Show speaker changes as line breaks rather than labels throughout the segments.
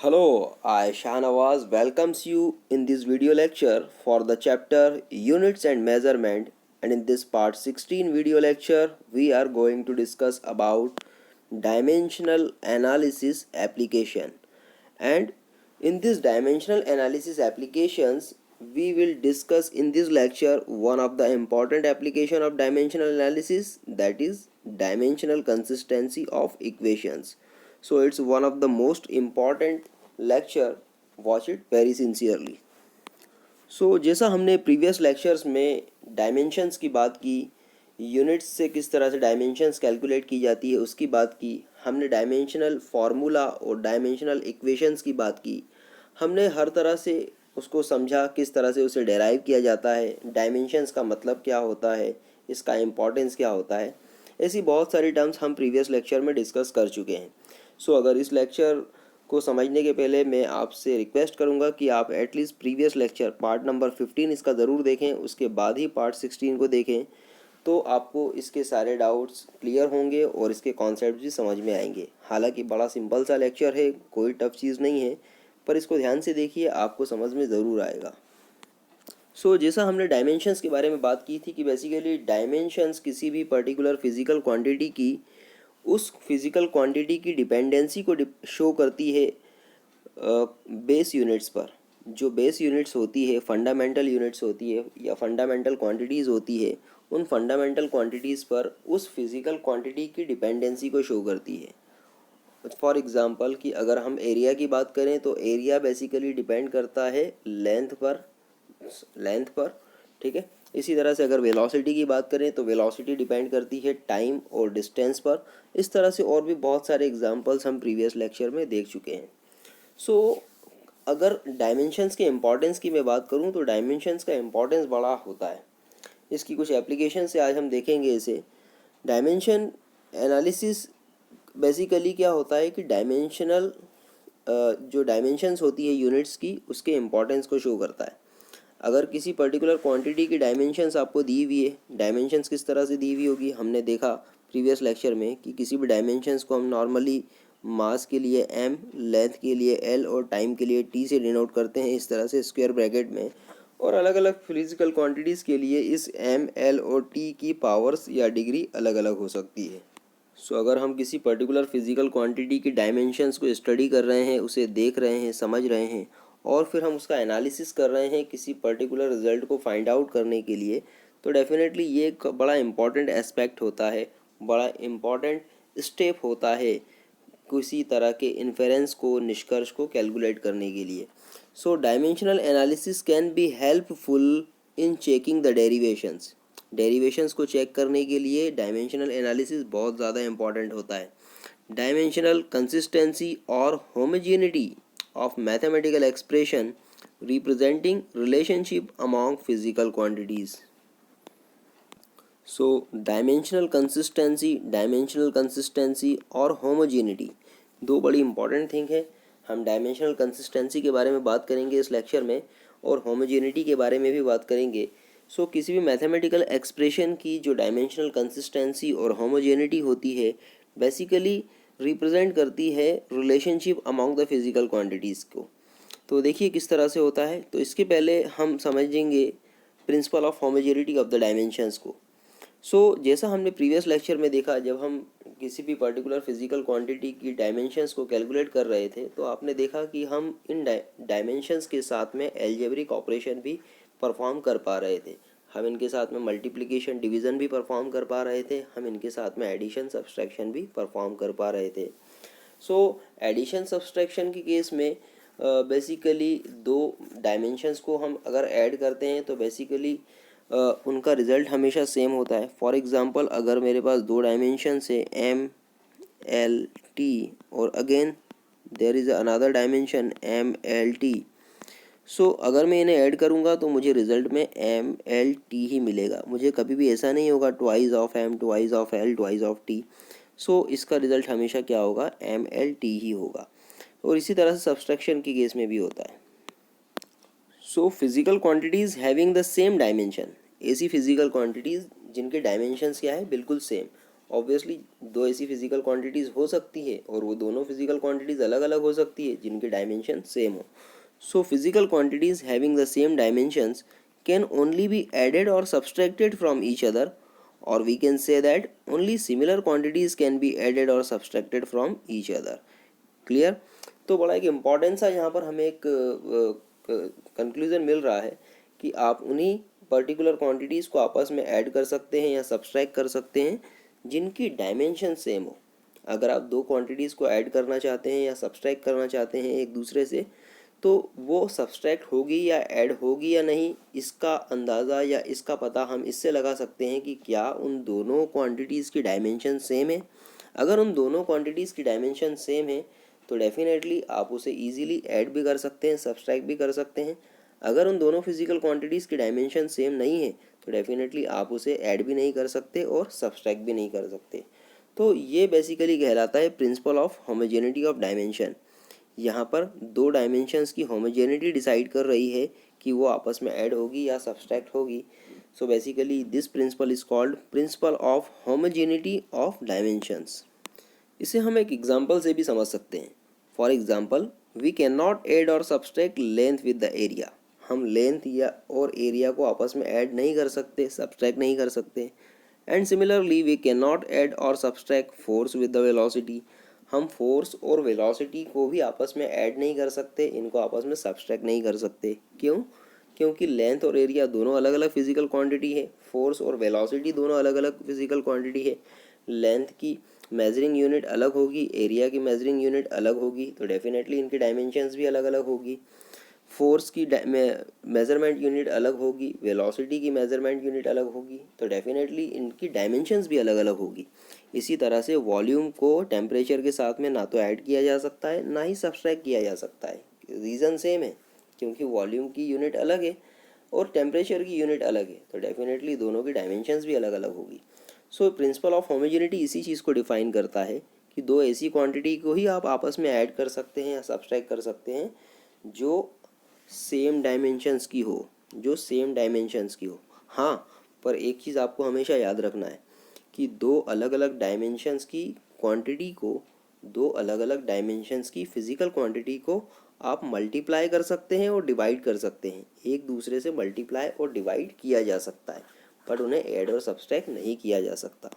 Hello, I Shahnawaz welcomes you in this video lecture for the chapter Units and Measurement, and in this part 16 video lecture we are going to discuss about dimensional analysis application. And in this dimensional analysis applications we will discuss in this lecture one of the important application of dimensional analysis, that is dimensional consistency of equations. So it's one of the most important lecture, watch it very sincerely. So जैसा हमने previous lectures में dimensions की बात की, units से किस तरह से डायमेंशंस कैलकुलेट की जाती है उसकी बात की, हमने डायमेंशनल फार्मूला और डायमेंशनल इक्वेशंस की बात की, हमने हर तरह से उसको समझा किस तरह से उसे डेराइव किया जाता है, डायमेंशंस का मतलब क्या होता है, इसका इम्पोर्टेंस क्या होता है. ऐसी बहुत सारी टर्म्स हम प्रीवियस लेक्चर में डिस्कस कर चुके हैं. सो अगर इस लेक्चर को समझने के पहले मैं आपसे रिक्वेस्ट करूंगा कि आप at least previous lecture part number 15 इसका ज़रूर देखें, उसके बाद ही पार्ट 16 को देखें, तो आपको इसके सारे डाउट्स क्लियर होंगे और इसके कॉन्सेप्ट भी समझ में आएंगे. हालांकि बड़ा सिंपल सा लेक्चर है, कोई टफ चीज़ नहीं है, पर इसको ध्यान से देखिए, आपको समझ में ज़रूर आएगा. सो जैसा हमने डायमेंशंस के बारे में बात की थी कि बेसिकली डायमेंशंस किसी भी पर्टिकुलर फिजिकल क्वांटिटी की उस फिजिकल क्वांटिटी की डिपेंडेंसी को शो करती है बेस यूनिट्स पर. जो बेस यूनिट्स होती है, फंडामेंटल यूनिट्स होती है या फंडामेंटल क्वांटिटीज़ होती है, उन फंडामेंटल क्वांटिटीज़ पर उस फिजिकल क्वांटिटी की डिपेंडेंसी को शो करती है. फॉर एग्ज़ाम्पल कि अगर हम एरिया की बात करें तो एरिया बेसिकली डिपेंड करता है लेंथ पर, ठीक है. इसी तरह से अगर वेलोसिटी की बात करें तो वेलोसिटी डिपेंड करती है टाइम और डिस्टेंस पर. इस तरह से और भी बहुत सारे एग्जांपल्स हम प्रीवियस लेक्चर में देख चुके हैं. सो अगर डायमेंशंस के इम्पोर्टेंस की मैं बात करूं तो डायमेंशंस का इम्पोर्टेंस बड़ा होता है. इसकी कुछ एप्लीकेशन से आज हम देखेंगे. इसे डायमेंशन एनालिसिस बेसिकली क्या होता है कि डायमेंशनल जो डायमेंशंस होती है यूनिट्स की, उसके इम्पोर्टेंस को शो करता है. अगर किसी पर्टिकुलर क्वांटिटी की डायमेंशंस आपको दी हुई है, डायमेंशंस किस तरह से दी हुई होगी हमने देखा प्रीवियस लेक्चर में कि किसी भी डायमेंशंस को हम नॉर्मली मास के लिए m, लेंथ के लिए l और टाइम के लिए t से डिनोट करते हैं, इस तरह से स्क्वायर ब्रैकेट में. और अलग अलग फिजिकल क्वांटिटीज़ के लिए इस m, l और t की पावर्स या डिग्री अलग अलग हो सकती है. सो अगर हम किसी पर्टिकुलर फिजिकल क्वांटिटी की डायमेंशंस को स्टडी कर रहे हैं, उसे देख रहे हैं, समझ रहे हैं, और फिर हम उसका एनालिसिस कर रहे हैं किसी पर्टिकुलर रिजल्ट को फाइंड आउट करने के लिए, तो डेफिनेटली ये एक बड़ा इम्पॉर्टेंट एस्पेक्ट होता है, बड़ा इम्पॉर्टेंट स्टेप होता है किसी तरह के इन्फेरेंस को, निष्कर्ष को कैलकुलेट करने के लिए. So dimensional analysis can be helpful in checking the derivations को चेक करने के लिए डायमेंशनल एनालिसिस बहुत ज़्यादा इम्पॉर्टेंट होता है. डायमेंशनल कंसिस्टेंसी और homogeneity of mathematical expression representing relationship among physical quantities. So dimensional consistency और homogeneity दो बड़ी इंपॉर्टेंट थिंग है. हम डायमेंशनल कंसिस्टेंसी के बारे में बात करेंगे इस लेक्चर में और होमोजेनिटी के बारे में भी बात करेंगे. सो किसी भी मैथमेटिकल एक्सप्रेशन की जो डायमेंशनल कंसिस्टेंसी और होमोजेनिटी होती है बेसिकली रिप्रेजेंट करती है relationship among the physical quantities को. तो देखिए किस तरह से होता है. तो इसके पहले हम समझेंगे principal of homogeneity of the dimensions को. सो जैसा हमने प्रीवियस लेक्चर में देखा, जब हम किसी भी पर्टिकुलर फिजिकल क्वांटिटी की डायमेंशंस को कैलकुलेट कर रहे थे तो आपने देखा कि हम इन डायमेंशंस के साथ में एल्जेब्रिक ऑपरेशन भी परफॉर्म कर पा रहे थे. हम इनके साथ में मल्टीप्लिकेशन डिवीज़न भी परफॉर्म कर पा रहे थे, हम इनके साथ में एडिशन सब्सट्रैक्शन भी परफॉर्म कर पा रहे थे. सो एडिशन सब्सट्रैक्शन के केस में बेसिकली दो डायमेंशंस को हम अगर ऐड करते हैं तो बेसिकली उनका रिज़ल्ट हमेशा सेम होता है. फॉर एग्ज़ाम्पल अगर मेरे पास दो डायमेंशंस है m, l, t और again there is another dimension m, l, t. So अगर मैं इन्हें ऐड करूँगा तो मुझे रिज़ल्ट में m, l, t ही मिलेगा. मुझे कभी भी ऐसा नहीं होगा twice of m, twice of l, twice of t. सो इसका रिज़ल्ट हमेशा क्या होगा, m, l, t ही होगा. और इसी तरह से सब्सट्रैक्शन के केस में भी होता है. So physical quantities having the same dimension, ऐसी फिजिकल क्वांटिटीज़ जिनके डायमेंशंस क्या है, बिल्कुल सेम, ऑब्वियसली दो ऐसी फिजिकल क्वांटिटीज़ हो सकती है और वो दोनों फिजिकल क्वांटिटीज़ अलग अलग हो सकती है जिनके डायमेंशन सेम हो. So physical quantities having the same dimensions can only be added or subtracted from each other, or we can say that only similar quantities can be added or subtracted from each other. Clear? तो बड़ा एक important सा यहाँ पर हमें एक conclusion मिल रहा है कि आप उन्हीं पर्टिकुलर क्वांटिटीज़ को आपस में ऐड कर सकते हैं या सब्सट्रैक्ट कर सकते हैं जिनकी डायमेंशन सेम हो. अगर आप दो क्वांटिटीज़ को ऐड करना चाहते हैं या सब्सट्रैक्ट करना चाहते हैं एक दूसरे से, तो वो सब्सट्रैक्ट होगी या ऐड होगी या नहीं, इसका अंदाज़ा या इसका पता हम इससे लगा सकते हैं कि क्या उन दोनों क्वांटिटीज़ की डायमेंशन सेम है. अगर उन दोनों क्वांटिटीज़ की डायमेंशन सेम है तो डेफिनेटली आप उसे इजीली ऐड भी कर सकते हैं, सब्सट्रैक्ट भी कर सकते हैं. अगर उन दोनों फिजिकल क्वांटिटीज़ की डायमेंशन सेम नहीं है तो डेफिनेटली आप उसे ऐड भी नहीं कर सकते और सब्सट्रैक्ट भी नहीं कर सकते. तो ये बेसिकली कहलाता है principal of homogeneity of dimension. यहाँ पर दो डायमेंशंस की होमोजेनिटी डिसाइड कर रही है कि वो आपस में ऐड होगी या सब्सट्रैक्ट होगी. So basically this principle is called principle of homogeneity of dimensions. इसे हम एक एग्जांपल से भी समझ सकते हैं. For example, we can not add or subtract length with the area. हम लेंथ या और एरिया को आपस में ऐड नहीं कर सकते, सब्सट्रैक्ट नहीं कर सकते. And similarly we can not add or subtract force with the velocity. हम फोर्स और वेलोसिटी को भी आपस में ऐड नहीं कर सकते, इनको आपस में सब्सट्रैक्ट नहीं कर सकते. क्यों? क्योंकि लेंथ और एरिया दोनों अलग अलग फिजिकल क्वांटिटी है, फोर्स और वेलोसिटी दोनों अलग अलग फिजिकल क्वांटिटी है. लेंथ की मेजरिंग यूनिट अलग होगी, एरिया की मेजरिंग यूनिट अलग होगी, तो डेफिनेटली इनकी डायमेंशंस भी अलग अलग होगी. फोर्स की मेजरमेंट यूनिट अलग होगी, वेलोसिटी की मेजरमेंट यूनिट अलग होगी, तो डेफिनेटली इनकी डायमेंशंस भी अलग अलग होगी. इसी तरह से वॉल्यूम को टेम्परेचर के साथ में ना तो ऐड किया जा सकता है ना ही सब्सट्रैक्ट किया जा सकता है. रीज़न सेम है क्योंकि वॉल्यूम की यूनिट अलग है और टेम्परेचर की यूनिट अलग है, तो डेफिनेटली दोनों की डायमेंशंस भी अलग अलग होगी. सो प्रिंसिपल ऑफ होमोजेनिटी इसी चीज़ को डिफाइन करता है कि दो ऐसी क्वांटिटी को ही आप आपस में ऐड कर सकते हैं या सब्सट्रैक्ट कर सकते हैं जो सेम डायमेंशंस की हो, जो सेम डायमेंशंस की हो. हाँ, पर एक चीज़ आपको हमेशा याद रखना है कि दो अलग अलग डायमेंशंस की क्वांटिटी को, दो अलग अलग डायमेंशंस की फिजिकल क्वांटिटी को आप मल्टीप्लाई कर सकते हैं और डिवाइड कर सकते हैं. एक दूसरे से मल्टीप्लाई और डिवाइड किया जा सकता है, बट उन्हें ऐड और सब्सट्रैक्ट नहीं किया जा सकता.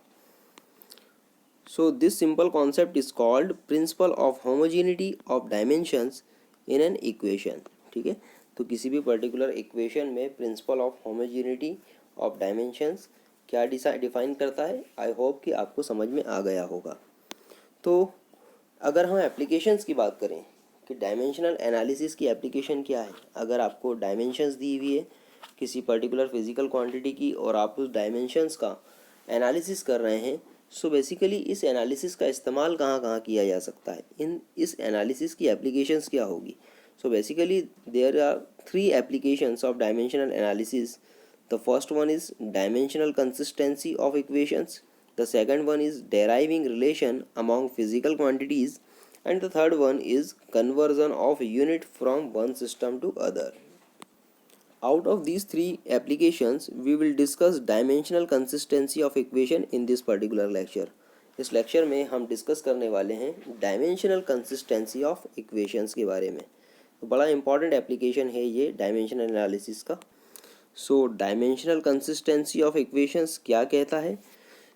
So this simple concept is called principle of homogeneity of dimensions in an equation. ठीक है, तो किसी भी पर्टिकुलर इक्वेशन में principal of homogeneity of dimensions क्या डिफाइन करता है, आई होप कि आपको समझ में आ गया होगा. तो अगर हम एप्लीकेशंस की बात करें कि डायमेंशनल एनालिसिस की एप्लीकेशन क्या है, अगर आपको डायमेंशंस दी हुई है किसी पर्टिकुलर फिजिकल क्वांटिटी की और आप उस डायमेंशंस का एनालिसिस कर रहे हैं, सो बेसिकली इस एनालिसिस का इस्तेमाल कहाँ कहाँ किया जा सकता है, इस एनालिसिस की एप्लीकेशंस क्या होगी. So basically there are three applications of dimensional analysis. The first one is dimensional consistency of equations. The second one is deriving relation among physical quantities. And the third one is conversion of unit from one system to other. Out of these three applications, we will discuss dimensional consistency of equation in this particular lecture. इस lecture में हम discuss करने वाले हैं dimensional consistency of equations के बारे में. तो बड़ा इंपॉर्टेंट एप्लीकेशन है ये डायमेंशनल एनालिसिस का. So dimensional consistency of equations क्या कहता है?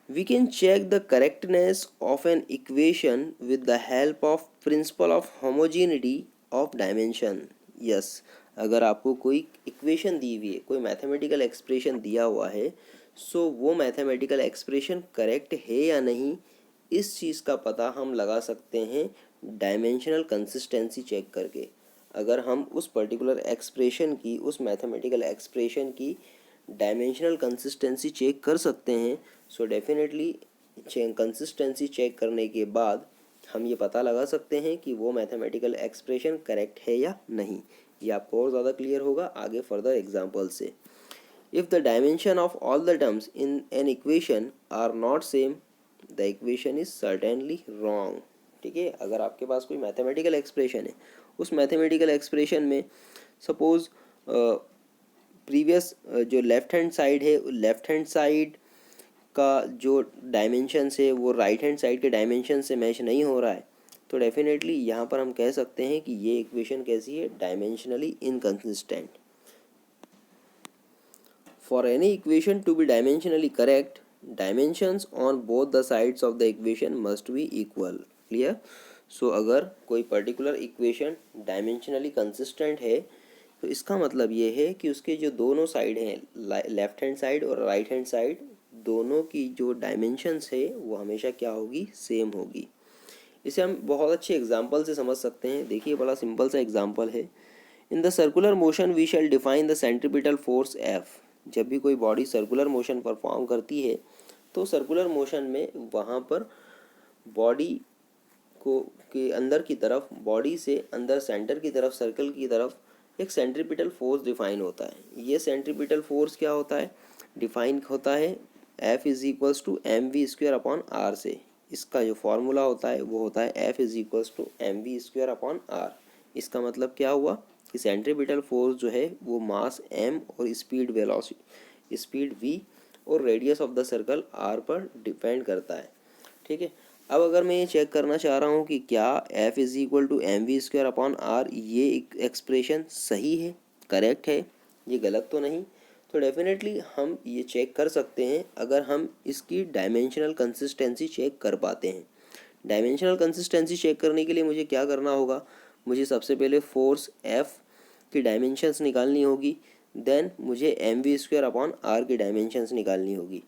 We can check the correctness of an equation with the help of principle of homogeneity of dimension. Yes, अगर आपको कोई इक्वेशन दी हुई है, कोई मैथमेटिकल एक्सप्रेशन दिया हुआ है, सो वो मैथमेटिकल एक्सप्रेशन करेक्ट है या नहीं, इस चीज़ का पता हम लगा सकते हैं डायमेंशनल कंसिस्टेंसी चेक करके. अगर हम उस पर्टिकुलर एक्सप्रेशन की, उस मैथमेटिकल एक्सप्रेशन की डायमेंशनल कंसिस्टेंसी चेक कर सकते हैं, सो डेफिनेटली कंसिस्टेंसी चेक करने के बाद हम ये पता लगा सकते हैं कि वो मैथमेटिकल एक्सप्रेशन करेक्ट है या नहीं. ये आपको और ज़्यादा क्लियर होगा आगे फर्दर एग्जांपल से. If the dimension of all the terms in an equation are not same, the equation is certainly wrong. ठीक है, अगर आपके पास कोई मैथमेटिकल एक्सप्रेशन है, उस मैथमेटिकल एक्सप्रेशन में सपोज प्रीवियस जो लेफ्ट हैंड साइड है, लेफ्ट हैंड साइड का जो डायमेंशन है वो राइट हैंड साइड के डायमेंशन से मैच नहीं हो रहा है, तो डेफिनेटली यहाँ पर हम कह सकते हैं कि ये इक्वेशन कैसी है, dimensionally inconsistent. For any equation to be dimensionally correct, dimensions on both the sides of the equation must be equal. Clear? So अगर कोई पर्टिकुलर इक्वेशन डायमेंशनली कंसिस्टेंट है तो इसका मतलब ये है कि उसके जो दोनों साइड हैं, लेफ्ट हैंड साइड और राइट हैंड साइड, दोनों की जो डायमेंशंस है वो हमेशा क्या होगी, सेम होगी। इसे हम बहुत अच्छे एग्जाम्पल से समझ सकते हैं। देखिए बड़ा सिंपल सा एग्जाम्पल है। In the circular motion we shall define the centripetal force F. जब भी कोई बॉडी सर्कुलर मोशन परफॉर्म करती है तो सर्कुलर मोशन में वहाँ पर बॉडी को के अंदर की तरफ, बॉडी से अंदर सेंटर की तरफ, सर्कल की तरफ एक सेंट्रीपिटल फोर्स डिफाइन होता है। ये सेंट्रीपिटल फोर्स क्या होता है, डिफाइन होता है F is equals to M V square upon R से। इसका जो फॉर्मूला होता है वो होता है F is equals to M V square upon R. इसका मतलब क्या हुआ कि सेंट्रीपिटल फोर्स जो है वो मास m और स्पीड वेलोसिटी, स्पीड v और radius of the circle r पर डिपेंड करता है। ठीक है। अब अगर मैं ये चेक करना चाह रहा हूँ कि क्या F is equal to M V square upon R, ये एक्सप्रेशन सही है, करेक्ट है, ये गलत तो नहीं, तो डेफिनेटली हम ये चेक कर सकते हैं अगर हम इसकी डायमेंशनल कंसिस्टेंसी चेक कर पाते हैं। डायमेंशनल कंसिस्टेंसी चेक करने के लिए मुझे क्या करना होगा, मुझे सबसे पहले फोर्स F की डायमेंशंस निकालनी होगी, देन मुझे M V square upon R की डायमेंशंस निकालनी होगी।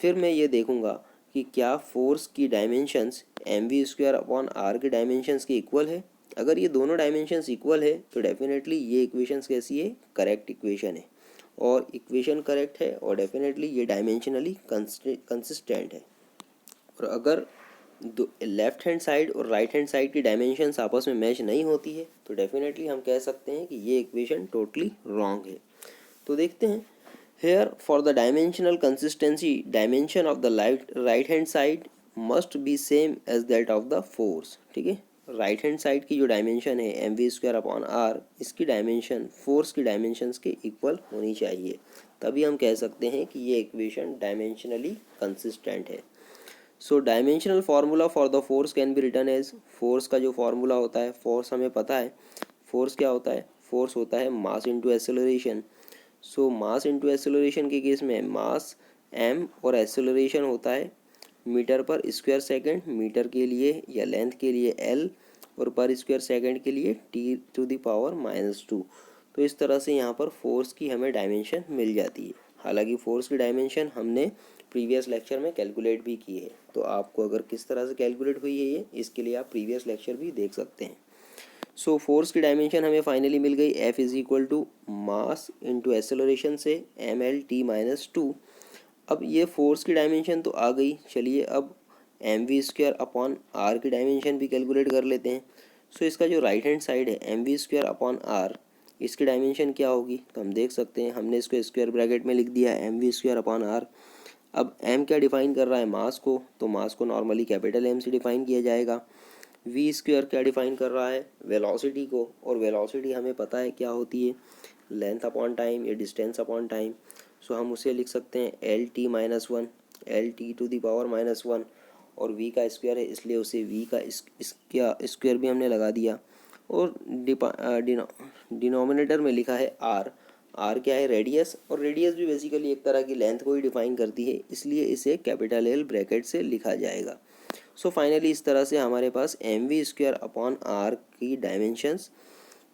फिर मैं ये देखूँगा कि क्या फोर्स की dimensions M V square upon R के डायमेंशंस के इक्वल है। अगर ये दोनों डायमेंशंस इक्वल है तो डेफिनेटली ये इक्वेशंस कैसी है, करेक्ट इक्वेशन है, और इक्वेशन करेक्ट है और डेफिनेटली ये डायमेंशनली कंसिस्टेंट है। और अगर लेफ्ट हैंड साइड और राइट हैंड साइड की डायमेंशंस आपस में मैच नहीं होती है तो डेफिनेटली हम कह सकते हैं कि ये इक्वेशन टोटली रॉन्ग है। तो देखते हैं, here for the dimensional consistency dimension of the right hand side must be same as that of the force. ठीक है, राइट हैंड साइड की जो डायमेंशन है M V square upon R, इसकी डायमेंशन फोर्स की डायमेंशंस के equal होनी चाहिए, तभी हम कह सकते हैं कि ये इक्वेशन डायमेंशनली कंसिस्टेंट है। So dimensional formula for the force can be written as, force का जो फार्मूला होता है, फोर्स हमें पता है, फोर्स क्या होता है, फोर्स होता है मास इनटू एक्सेलरेशन। सो मास इनटू एक्सेलरेशन के केस में मास m और एक्सेलरेशन होता है मीटर पर स्क्वायर सेकंड, मीटर के लिए या लेंथ के लिए l और पर स्क्वायर सेकंड के लिए t टू द पावर -2। तो इस तरह से यहाँ पर फोर्स की हमें डायमेंशन मिल जाती है। हालांकि फोर्स की डायमेंशन हमने प्रीवियस लेक्चर में कैलकुलेट भी की है, तो आपको अगर किस तरह से कैलकुलेट हुई है ये, इसके लिए आप प्रीवियस लेक्चर भी देख सकते हैं। सो फोर्स की डायमेंशन हमें फाइनली मिल गई, F is equal to mass into acceleration से ml/t-2। अब ये फोर्स की डायमेंशन तो आ गई, चलिए अब M V square upon R की डायमेंशन भी कैलकुलेट कर लेते हैं। सो इसका जो राइट हैंड साइड है M V square upon R, इसकी डायमेंशन क्या होगी, तो हम देख सकते हैं, हमने इसको स्क्वायर ब्रैकेट में लिख दिया M V square upon R. अब m क्या डिफाइन कर रहा है, मास को, तो मास को नॉर्मली कैपिटल M से डिफाइन किया जाएगा। v स्क्वायर क्या डिफाइन कर रहा है, वेलोसिटी को, और वेलोसिटी हमें पता है क्या होती है, लेंथ अपॉन टाइम या डिस्टेंस अपॉन टाइम। सो हम उसे लिख सकते हैं LT-1, LT to the power -1, और v का स्क्वायर है इसलिए उसे v का इसका स्क्वायर भी हमने लगा दिया, और डिनोमिनेटर में लिखा है r। आर क्या है, रेडियस, और रेडियस भी बेसिकली एक तरह की लेंथ को ही डिफाइन करती है, इसलिए इसे कैपिटल एल ब्रैकेट से लिखा जाएगा। सो फाइनली इस तरह से हमारे पास M V square upon R की डायमेंशंस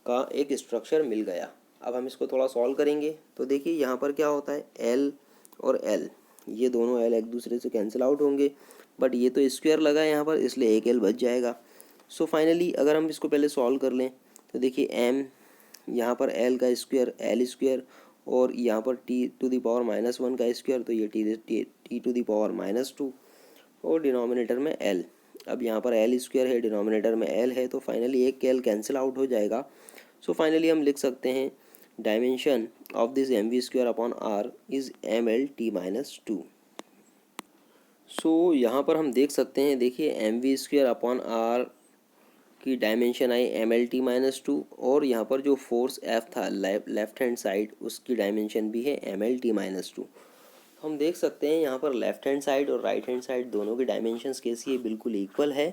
का एक स्ट्रक्चर मिल गया। अब हम इसको थोड़ा सॉल्व करेंगे तो देखिए यहाँ पर क्या होता है, एल और एल, ये दोनों एल एक दूसरे से कैंसिल आउट होंगे, बट ये तो स्क्वायर लगा है यहाँ पर, इसलिए एक एल बच जाएगा। सो फाइनली अगर हम इसको पहले सॉल्व कर लें तो देखिए एम, यहाँ पर l का स्क्वायर एल स्क्वायर, और यहाँ पर t टू द पावर -1 का स्क्वायर, तो ये t टू द पावर -2, और डिनोमिनेटर में l। अब यहाँ पर l स्क्वायर है, डिनोमिनेटर में l है, तो फाइनली एक l कैंसिल आउट हो जाएगा। सो फाइनली हम लिख सकते हैं dimension of this M V square upon R is ml/t-2। So यहाँ पर हम देख सकते हैं, देखिए M V square upon R की डायमेंशन आई ml/t-2, और यहाँ पर जो फोर्स F था लेफ्ट हैंड साइड, उसकी डायमेंशन भी है ml/t-2। हम देख सकते हैं यहाँ पर लेफ्ट हैंड साइड और राइट हैंड साइड दोनों की डायमेंशंस कैसी है, बिल्कुल इक्वल है।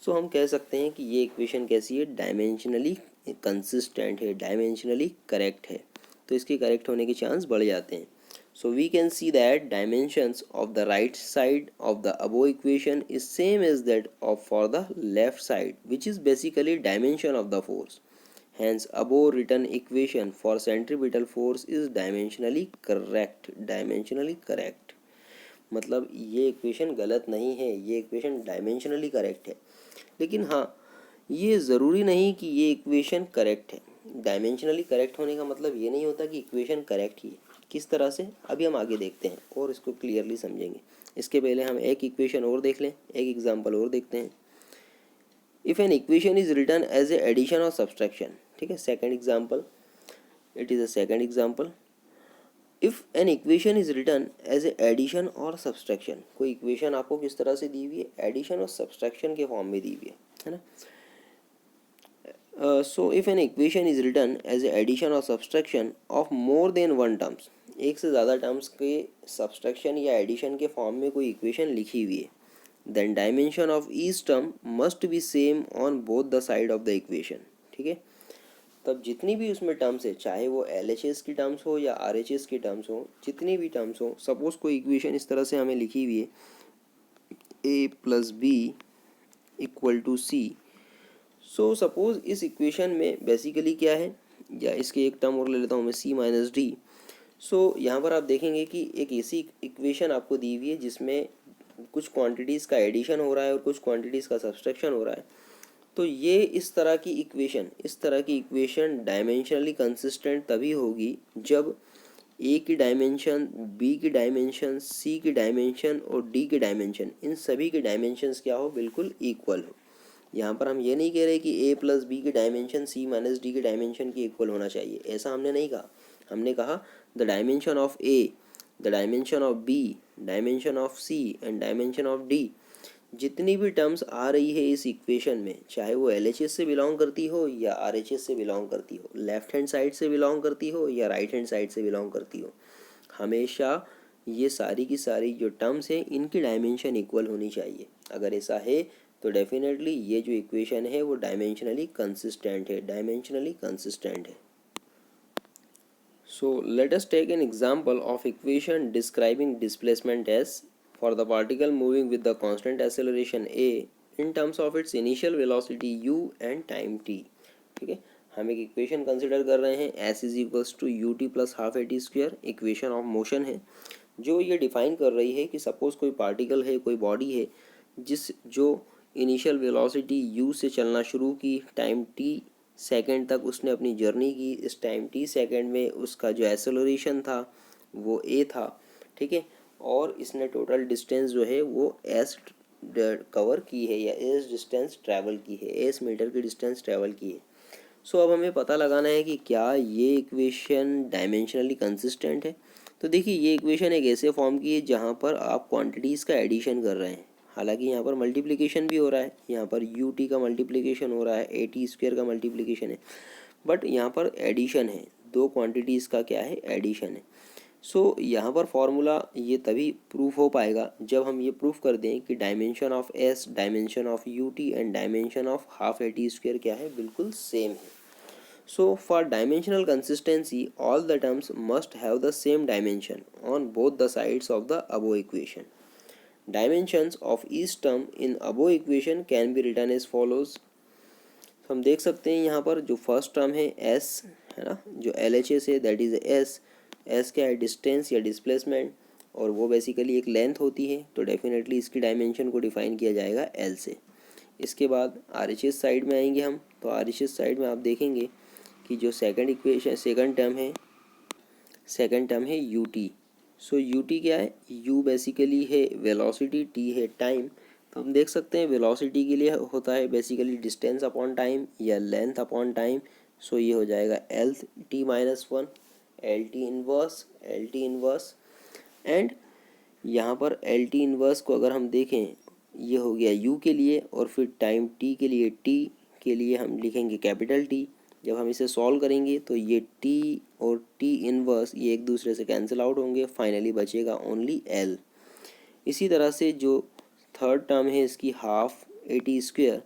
सो हम कह सकते हैं कि ये इक्वेशन कैसी है, डायमेंशनली कंसिस्टेंट है, डायमेंशनली करेक्ट है। तो इसके करेक्ट होने के चांस बढ़ जाते हैं। So we can see that dimensions of the right side of the above equation is same as that of for the left side, which is basically dimension of the force. Hence above written equation for centripetal force is dimensionally correct. Dimensionally correct. मतलब ये equation गलत नहीं है, ये equation dimensionally correct है। लेकिन हाँ, ये ज़रूरी नहीं कि ये इक्वेशन करेक्ट है। डायमेंशनली करेक्ट होने का मतलब ये नहीं होता कि इक्वेशन करेक्ट ही है। किस तरह से, अभी हम आगे देखते हैं और इसको क्लियरली समझेंगे। इसके पहले हम एक इक्वेशन और देख लें, एक एग्जांपल और देखते हैं। If an equation is written as a addition और सब्सट्रैक्शन, ठीक है, second example, it is a second example. If an equation is written as a addition और सब्सट्रैक्शन, कोई इक्वेशन आपको किस तरह से दी हुई है, एडिशन और सब्सट्रैक्शन के फॉर्म में दी हुई है ना। So if an equation is written as a addition or subtraction of more than one terms, एक से ज़्यादा टर्म्स के सब्सट्रैक्शन या एडिशन के फॉर्म में कोई इक्वेशन लिखी हुई है, then dimension of each term must be same on both the side of the equation, ठीक है। तब जितनी भी उसमें टर्म्स है, चाहे वो LHS की टर्म्स हो या RHS की टर्म्स हो, जितनी भी टर्म्स हो, सपोज कोई इक्वेशन इस तरह से हमें लिखी हुई है, a + b = c। So suppose इस इक्वेशन में बेसिकली क्या है, या इसके एक टर्म और ले लेता हूँ मैं, c - d। सो यहाँ पर आप देखेंगे कि एक ऐसी इक्वेशन आपको दी हुई है जिसमें कुछ क्वांटिटीज़ का एडिशन हो रहा है और कुछ क्वांटिटीज़ का सब्सट्रैक्शन हो रहा है। तो ये इस तरह की इक्वेशन डायमेंशनली कंसिस्टेंट तभी होगी जब ए की डायमेंशन, बी की डायमेंशन, सी की डायमेंशन और डी की डायमेंशन, इन सभी की डायमेंशंस क्या हो, बिल्कुल इक्वल हो। यहाँ पर हम ये नहीं कह रहे कि a + b की डायमेंशन c - d की डायमेंशन के इक्वल होना चाहिए, ऐसा हमने नहीं कहा। हमने कहा the dimension of a, the dimension of b, dimension of c and dimension of d, जितनी भी टर्म्स आ रही है इस इक्वेशन में, चाहे वो LHS से बिलोंग करती हो या RHS से बिलोंग करती हो, लेफ्ट हैंड साइड से बिलोंग करती हो या राइट हैंड साइड से बिलोंग करती हो, हमेशा ये सारी की सारी जो टर्म्स हैं इनकी डायमेंशन इक्वल होनी चाहिए। अगर ऐसा है तो डेफिनेटली ये जो इक्वेशन है वो डायमेंशनली कंसिस्टेंट है, डायमेंशनली कंसिस्टेंट है। So let us take an example of equation describing displacement s for the particle moving with the constant acceleration a in terms of its initial velocity u and time t, ठीक है। हम एक equation consider कर रहे हैं, s = ut + ½ at², equation of motion है, जो ये डिफाइन कर रही है कि सपोज कोई पार्टिकल है, कोई बॉडी है, जो इनिशियल वेलोसिटी u से चलना शुरू की, टाइम t सेकेंड तक उसने अपनी जर्नी की, इस टाइम t सेकेंड में उसका जो एक्सेलरेशन था वो a था, ठीक है। और इसने टोटल डिस्टेंस जो है वो s कवर की है या s डिस्टेंस ट्रैवल की है, s मीटर की डिस्टेंस ट्रैवल की है। सो अब हमें पता लगाना है कि क्या ये इक्वेशन डायमेंशनली कंसिस्टेंट है। तो देखिए, ये इक्वेशन एक ऐसे फॉर्म की है जहाँ पर आप क्वांटिटीज़ का एडिशन कर रहे हैं, हालांकि यहाँ पर मल्टीप्लिकेशन भी हो रहा है, यहाँ पर ut का मल्टीप्लिकेशन हो रहा है, at² का मल्टीप्लिकेशन है, बट यहाँ पर एडिशन है, दो क्वांटिटीज़ का क्या है, एडिशन है। सो यहाँ पर फॉर्मूला ये तभी प्रूफ हो पाएगा जब हम ये प्रूफ कर दें कि dimension of s, dimension of ut and dimension of ½ at² क्या है, बिल्कुल सेम है। So for dimensional consistency, all the terms must have the same dimension on both the sides of the above equation. Dimensions of each term in above equation can be written as follows. तो हम देख सकते हैं यहाँ पर जो first term है s, है ना, जो LHS है दैट इज s क्या है, डिस्टेंस या डिस्प्लेसमेंट, और वो बेसिकली एक लेंथ होती है, तो डेफिनेटली इसकी डायमेंशन को डिफाइन किया जाएगा l से। इसके बाद RHS साइड में आएंगे हम, तो RHS साइड में आप देखेंगे कि जो सेकंड टर्म है ut। सो ut क्या है, u बेसिकली है वेलोसिटी, t है टाइम। तो हम देख सकते हैं वेलोसिटी के लिए होता है बेसिकली डिस्टेंस अपॉन टाइम या लेंथ अपॉन टाइम। सो ये हो जाएगा LT-1, LT इनवर्स एंड यहाँ पर LT इनवर्स को अगर हम देखें, ये हो गया u के लिए, और फिर टाइम t के लिए हम लिखेंगे कैपिटल T, जब हम इसे सॉल्व करेंगे तो ये टी और टी इनवर्स ये एक दूसरे से कैंसिल आउट होंगे, फाइनली बचेगा ओनली एल। इसी तरह से जो थर्ड टर्म है इसकी half A T square,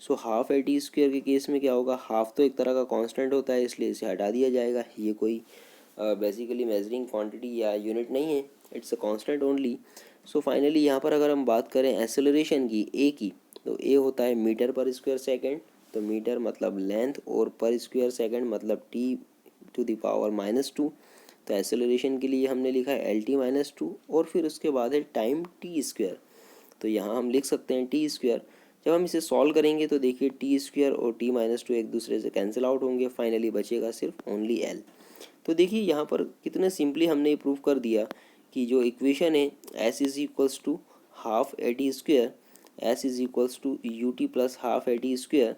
so half A T square के केस में क्या होगा, हाफ तो एक तरह का कांस्टेंट होता है इसलिए इसे हटा दिया जाएगा, ये कोई बेसिकली मेजरिंग क्वांटिटी या यूनिट नहीं है, it's a constant only. So finally यहाँ पर अगर हम बात करें एक्सेलरेशन की ए की, तो ए होता है मीटर पर स्क्वायर सेकेंड, तो मीटर मतलब लेंथ और पर स्क्वायर सेकेंड मतलब टी टू द पावर -2। तो एक्सेलरेशन के लिए हमने लिखा है एल टी -2 और फिर उसके बाद है टाइम टी स्क्वायर, तो यहाँ हम लिख सकते हैं टी स्क्वायर। जब हम इसे सॉल्व करेंगे तो देखिए टी स्क्वायर और टी -2 एक दूसरे से कैंसिल आउट होंगे, फाइनली बचेगा सिर्फ ओनली एल। तो देखिए यहाँ पर कितने सिंपली हमने प्रूव कर दिया कि जो इक्वेशन है S is equals to half A T square, S is equals to U T plus half A T square,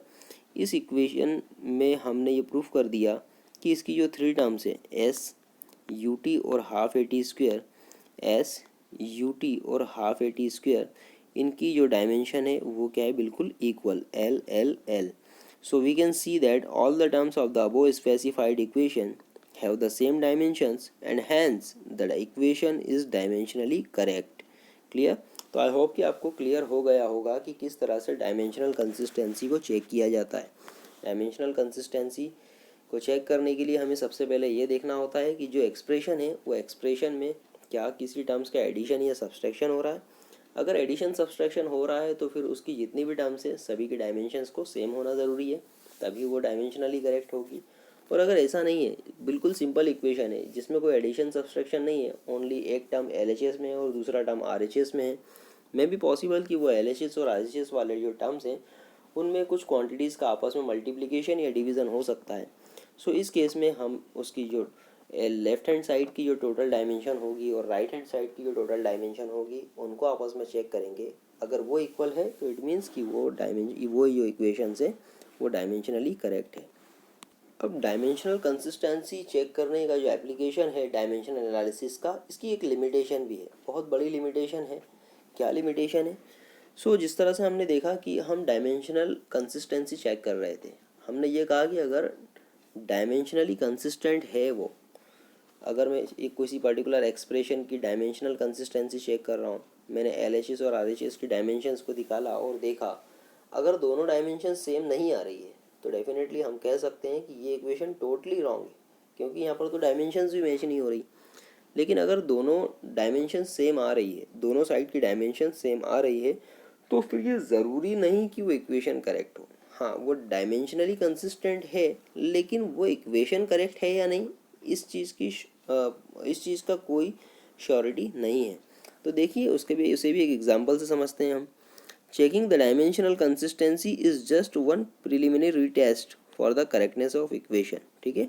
इस इक्वेशन में हमने ये प्रूफ कर दिया कि इसकी जो थ्री टर्म्स है एस यू टी और half A T square, S U T और हाफ ए टी स्क्वेयर, इनकी जो डायमेंशन है वो क्या है, बिल्कुल equal, L L L. So we can see that all the terms of the above specified equation have the same dimensions and hence the equation is dimensionally correct. Clear? तो I hope कि आपको clear हो गया होगा कि किस तरह से डायमेंशनल कंसिस्टेंसी को चेक किया जाता है। डायमेंशनल कंसिस्टेंसी को चेक करने के लिए हमें सबसे पहले ये देखना होता है कि जो एक्सप्रेशन है वो एक्सप्रेशन में क्या किसी टर्म्स का एडिशन या सब्सट्रैक्शन हो रहा है। अगर एडिशन सब्सट्रैक्शन हो रहा है तो फिर उसकी जितनी भी टर्म्स है सभी के डायमेंशंस को सेम होना ज़रूरी है, तभी वो डायमेंशनली करेक्ट होगी। और अगर ऐसा नहीं है, बिल्कुल सिंपल इक्वेशन है जिसमें कोई एडिशन सब्सट्रैक्शन नहीं है, ओनली एक टर्म एलएचएस में है और दूसरा टर्म आरएचएस में है, मे भी पॉसिबल कि वो एलएचएस और आरएचएस वाले जो टर्म्स हैं उनमें कुछ क्वांटिटीज़ का आपस में मल्टीप्लिकेशन या डिवीज़न हो सकता है। सो इस केस में हम उसकी जो लेफ्ट हैंड साइड की जो टोटल डायमेंशन होगी और राइट हैंड साइड की जो टोटल डायमेंशन होगी उनको आपस में चेक करेंगे। अगर वो इक्वल है तो इट मीन्स कि वो जो इक्वेशन है वो डायमेंशनली करेक्ट है। अब डायमेंशनल कंसिस्टेंसी चेक करने का जो एप्लीकेशन है डायमेंशन एनालिसिस का, इसकी एक लिमिटेशन भी है, बहुत बड़ी लिमिटेशन है। क्या लिमिटेशन है? जिस तरह से हमने देखा कि हम डायमेंशनल कंसिस्टेंसी चेक कर रहे थे, हमने ये कहा कि अगर डायमेंशनली कंसिस्टेंट है वो, अगर मैं एक किसी पर्टिकुलर एक्सप्रेशन की डायमेंशनल कंसिस्टेंसी चेक कर रहा हूँ, मैंने एलएचएस और आरएचएस की डायमेंशंस को निकाला और देखा अगर दोनों डायमेंशन सेम नहीं आ रही है तो डेफिनेटली हम कह सकते हैं कि ये इक्वेशन टोटली रॉन्ग है, क्योंकि यहाँ पर तो डायमेंशंस भी मैच नहीं हो रही। लेकिन अगर दोनों डायमेंशन सेम आ रही है, दोनों साइड की डायमेंशन सेम आ रही है, तो फिर ये ज़रूरी नहीं कि वो इक्वेशन करेक्ट हो। हाँ, वो डायमेंशनली कंसिस्टेंट है, लेकिन वो इक्वेशन करेक्ट है या नहीं, इस चीज़ का कोई श्योरिटी नहीं है। तो देखिए उसे भी एक एग्जांपल से समझते हैं हम। Checking the dimensional consistency is just one preliminary test for the correctness of equation. ठीक है,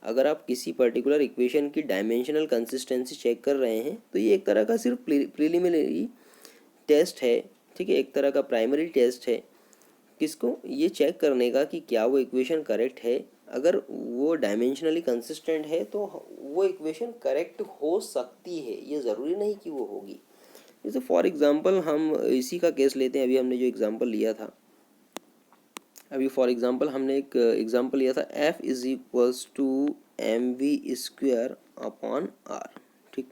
अगर आप किसी पर्टिकुलर इक्वेशन की डायमेंशनल कंसिस्टेंसी चेक कर रहे हैं तो ये एक तरह का सिर्फ प्रिलिमिनरी टेस्ट है। ठीक है, एक तरह का प्राइमरी टेस्ट है, किसको, ये चेक करने का कि क्या वो इक्वेशन करेक्ट है। अगर वो डायमेंशनली कंसिस्टेंट है तो वो इक्वेशन करेक्ट हो सकती है, ये ज़रूरी नहीं कि वो होगी। जैसे फॉर एग्जांपल हम इसी का केस लेते हैं, अभी हमने जो एग्जांपल लिया था, अभी फॉर एग्जांपल हमने एक एग्जांपल लिया था F is equals to mv² upon r। ठीक,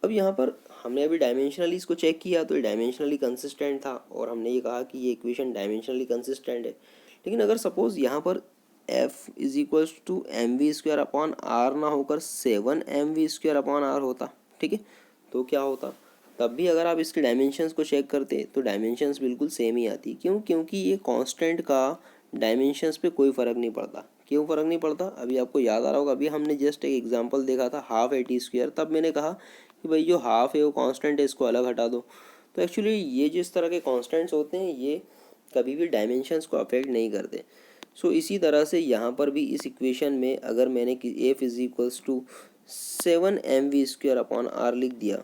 अब यहाँ पर हमने अभी डायमेंशनली इसको चेक किया तो ये डायमेंशनली कंसिस्टेंट था और हमने ये कहा कि ये इक्वेशन डायमेंशनली कंसिस्टेंट है। लेकिन अगर सपोज यहाँ पर F is equals to mv² upon r ना होकर 7mv² अपॉन r होता, ठीक है, तो क्या होता, तब भी अगर आप इसके डायमेंशंस को चेक करते तो डायमेंशंस बिल्कुल सेम ही आती। क्यों? क्योंकि ये कांस्टेंट का डायमेंशंस पे कोई फ़र्क नहीं पड़ता। क्यों फ़र्क नहीं पड़ता? अभी आपको याद आ रहा होगा, अभी हमने जस्ट एक एग्जांपल देखा था हाफ ए टी स्क्वायर, तब मैंने कहा कि भाई जो हाफ है वो कांस्टेंट है, इसको अलग हटा दो। तो एक्चुअली ये जिस तरह के कांस्टेंट्स होते हैं ये कभी भी डायमेंशंस को अफेक्ट नहीं करते। इसी तरह से यहाँ पर भी इस इक्वेशन में अगर मैंने F is equals to 7mv² upon r लिख दिया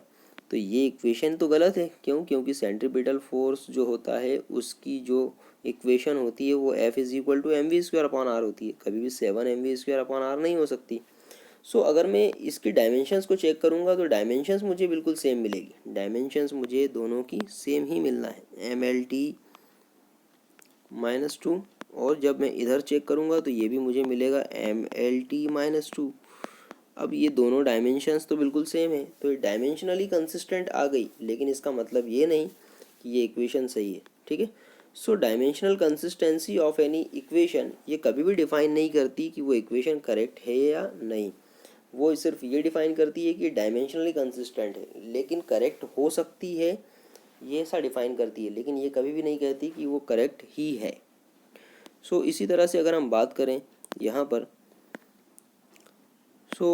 तो ये इक्वेशन तो गलत है। क्यों? क्योंकि सेंट्रीपिटल फोर्स जो होता है उसकी जो इक्वेशन होती है वो F is equal to mv² upon r होती है, कभी भी 7mv² अपॉन r नहीं हो सकती। अगर मैं इसकी डायमेंशंस को चेक करूँगा तो डायमेंशंस मुझे बिल्कुल सेम मिलेगी, डायमेंशंस मुझे दोनों की सेम ही मिलना है, mlt -2 और जब मैं इधर चेक करूँगा तो ये भी मुझे मिलेगा MLT-2। अब ये दोनों डायमेंशंस तो बिल्कुल सेम है, तो ये डायमेंशनली कंसिस्टेंट आ गई, लेकिन इसका मतलब ये नहीं कि ये इक्वेशन सही है। ठीक है, so dimensional consistency of any equation ये कभी भी डिफाइन नहीं करती कि वो इक्वेशन करेक्ट है या नहीं। वो सिर्फ ये डिफाइन करती है कि डायमेंशनली कंसिस्टेंट है, लेकिन करेक्ट हो सकती है, ये ऐसा डिफाइन करती है, लेकिन ये कभी भी नहीं कहती कि वो करेक्ट ही है। सो इसी तरह से अगर हम बात करें यहाँ पर, so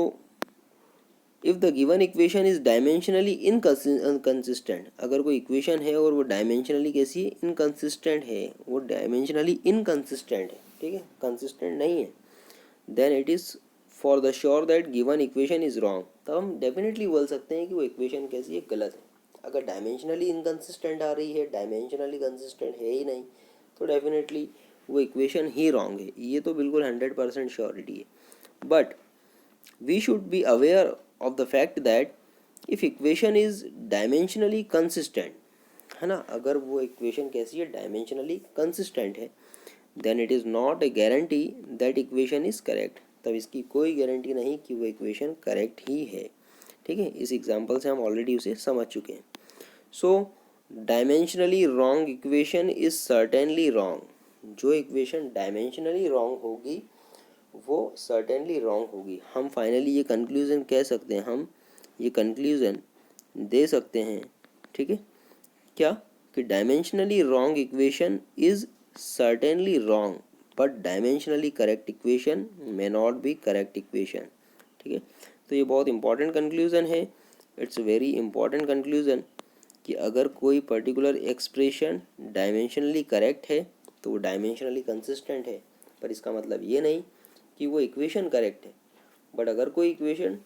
if the given equation is dimensionally inconsistent, अगर कोई इक्वेशन है और वो डायमेंशनली कैसी है, इनकंसिस्टेंट है, वो डायमेंशनली इनकंसिस्टेंट है, ठीक है, कंसिस्टेंट नहीं है, then it is for the sure that given equation is wrong. तब हम डेफिनेटली बोल सकते हैं कि वो इक्वेशन कैसी है, गलत है। अगर डायमेंशनली इनकंसिस्टेंट आ रही है, डायमेंशनली कंसिस्टेंट है ही नहीं, तो डेफिनेटली वो इक्वेशन ही रॉन्ग है, ये तो बिल्कुल 100% श्योरिटी है। But we should be aware of the fact that if equation is dimensionally consistent, है ना, अगर वो इक्वेशन कैसी है, डायमेंशनली कंसिस्टेंट है, then it is not a guarantee that equation is correct. तब इसकी कोई गारंटी नहीं कि वो इक्वेशन करेक्ट ही है। ठीक है, इस एग्जांपल से हम ऑलरेडी उसे समझ चुके हैं। So dimensionally wrong equation is certainly wrong, जो इक्वेशन डायमेंशनली रॉन्ग होगी वो सर्टेनली रॉन्ग होगी। हम फाइनली ये कंक्लूज़न कह सकते हैं, हम ये कंक्लूज़न दे सकते हैं, ठीक है, क्या, कि dimensionally wrong equation is certainly wrong but dimensionally correct equation may not be correct equation. ठीक है, तो ये बहुत इंपॉर्टेंट कंक्लूज़न है, इट्स वेरी इंपॉर्टेंट कंक्लूज़न, कि अगर कोई पर्टिकुलर एक्सप्रेशन डायमेंशनली करेक्ट है तो वो डायमेंशनली कंसिस्टेंट है, पर इसका मतलब ये नहीं कि वो इक्वेशन करेक्ट है। बट अगर कोई इक्वेशन,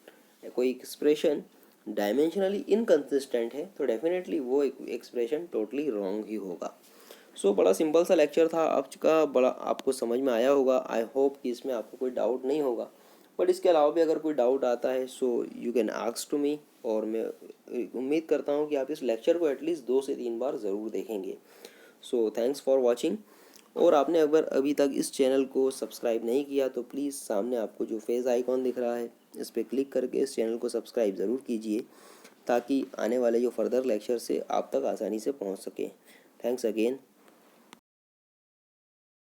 कोई एक्सप्रेशन डायमेंशनली इनकंसिस्टेंट है तो डेफिनेटली वो एक्सप्रेशन टोटली रॉन्ग ही होगा। सो बड़ा सिंपल सा लेक्चर था आज का, बड़ा आपको समझ में आया होगा। आई होप कि इसमें आपको कोई डाउट नहीं होगा, बट इसके अलावा भी अगर कोई डाउट आता है so you can ask to me, और मैं उम्मीद करता हूँ कि आप इस लेक्चर को एटलीस्ट 2 से 3 बार ज़रूर देखेंगे। So thanks for watching. और आपने अगर अभी तक इस चैनल को सब्सक्राइब नहीं किया तो प्लीज़ सामने आपको जो फेस आइकॉन दिख रहा है इस पर क्लिक करके इस चैनल को सब्सक्राइब ज़रूर कीजिए, ताकि आने वाले जो फर्दर लेक्चर से आप तक आसानी से पहुंच सके। Thanks again.